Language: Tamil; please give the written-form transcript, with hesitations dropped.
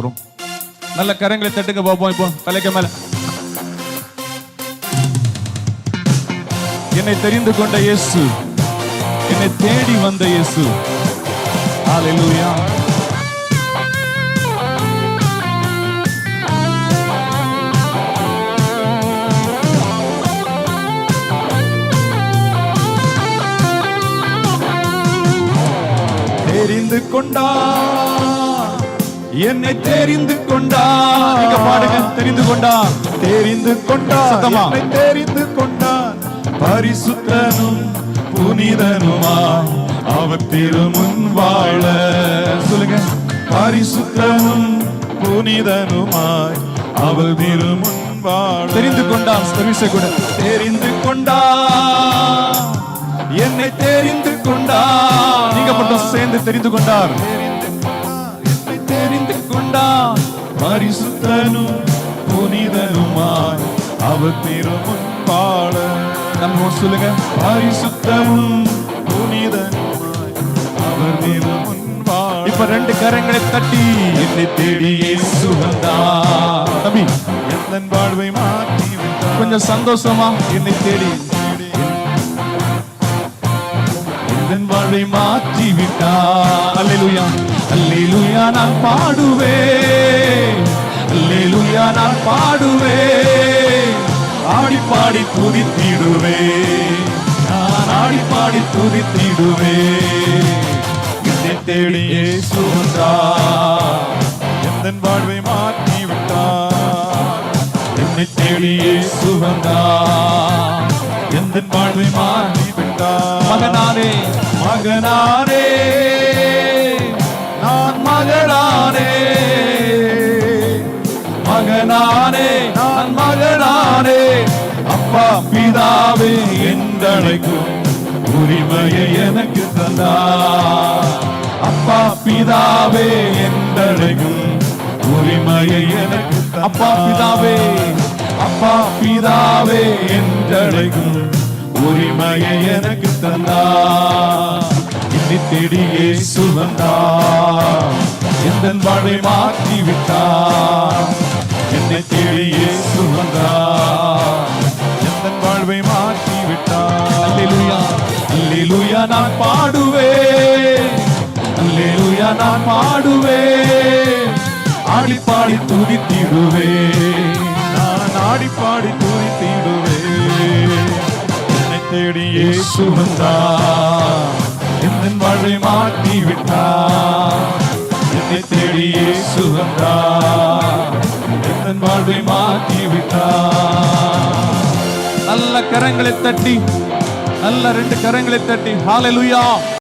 போறோம். நல்ல கரங்களை தட்டுங்க பாப்போம். இப்போ தலைக்கு மேல என்னை தெரிந்து கொண்ட இயேசு, என்னை தேடி வந்த இயேசு. ஹல்லேலூயா. தெரிந்து கொண்டா, என்னை தெரிந்து கொண்டா. நீங்க பாடுங்க. தெரிந்து கொண்டா, தெரிந்து கொண்டா, சத்தமா. என்னை தெரிந்து கொண்டான். பரிசுத்தனும் புனிதனுமாய் அவர் திருமுன் வாழ. சொல்லுங்க. பரிசுத்தனும் புனிதனுமாய் அவர் திருமுன் வாழ. தெரிந்து கொண்டான். சர்வீஸை கூட தெரிந்து கொண்டா, என்னை தெரிந்து கொண்டா. நீங்க மட்டும் சேர்ந்து தெரிந்து கொண்டார். என்னை தெரிந்து கொண்டா. பரிசுத்தனும் புனிதனுமாய் அவர் திருமுன் வாழ. நம்ம சொல்லுங்க. பரிசுத்தனும் புனிதனுமாய் அவர் திருமுன் வாழ. இப்ப ரெண்டு கரங்களை தட்டி என்னை தேடி இயேசு வந்தார். தம்பி என் வாழ்வை மாற்றி விட்டார். கொஞ்சம் சந்தோஷமா என்னை தேடி என் வாழ்வை மாற்றி விட்டார். அல்லேலூயா. அல்லேலூயா நான் பாடுவேன். அல்லேலூயா நான் பாடுவேன். ஆடி பாடி துதித்திடுவேன். நான் ஆடி பாடி துதித்திடுவேன். என்னை தேடி இயேசு வந்தார். என் வாழ்வை மாற்றி விட்டார். என்னை தேடி இயேசு வந்தார். என் வாழ்வை மாற்றி விட்டார். மகனானே, மகனானே, நான் மகனானே. மகனானே, நான் மகனானே. அப்பா பிதாவே என்றழைக்கும் உரிமையை எனக்கு தந்தார். அப்பா பிதாவே என்றழைக்கும் உரிமையை எனக்கு தந்தார். அப்பா பிதாவே, அப்பா பிதாவே என்றழைக்கும் உரிமையை எனக்கு தந்தார். என்னை தேடி இயேசு வந்தார். என் வாழ்வை மாற்றி விட்டார். என்னை தேடி இயேசு வந்தார். என் வாழ்வை மாற்றி விட்டார். அல்லேலூயா. அல்லேலூயா நான் பாடுவேன். அல்லேலூயா நான் பாடுவேன். ஆடி பாடி துதித்திடுவேன். நான் ஆடி பாடி துதித்திடுவேன். என்னை தேடி இயேசு வந்தார். என் வாழ்வை மாற்றி விட்டார். என்னை தேடி இயேசு வந்தார். என் வாழ்வை மாற்றி விட்டார். நல்ல கரங்களை தட்டி, நல்ல ரெண்டு கரங்களை தட்டி ஹல்லேலூயா.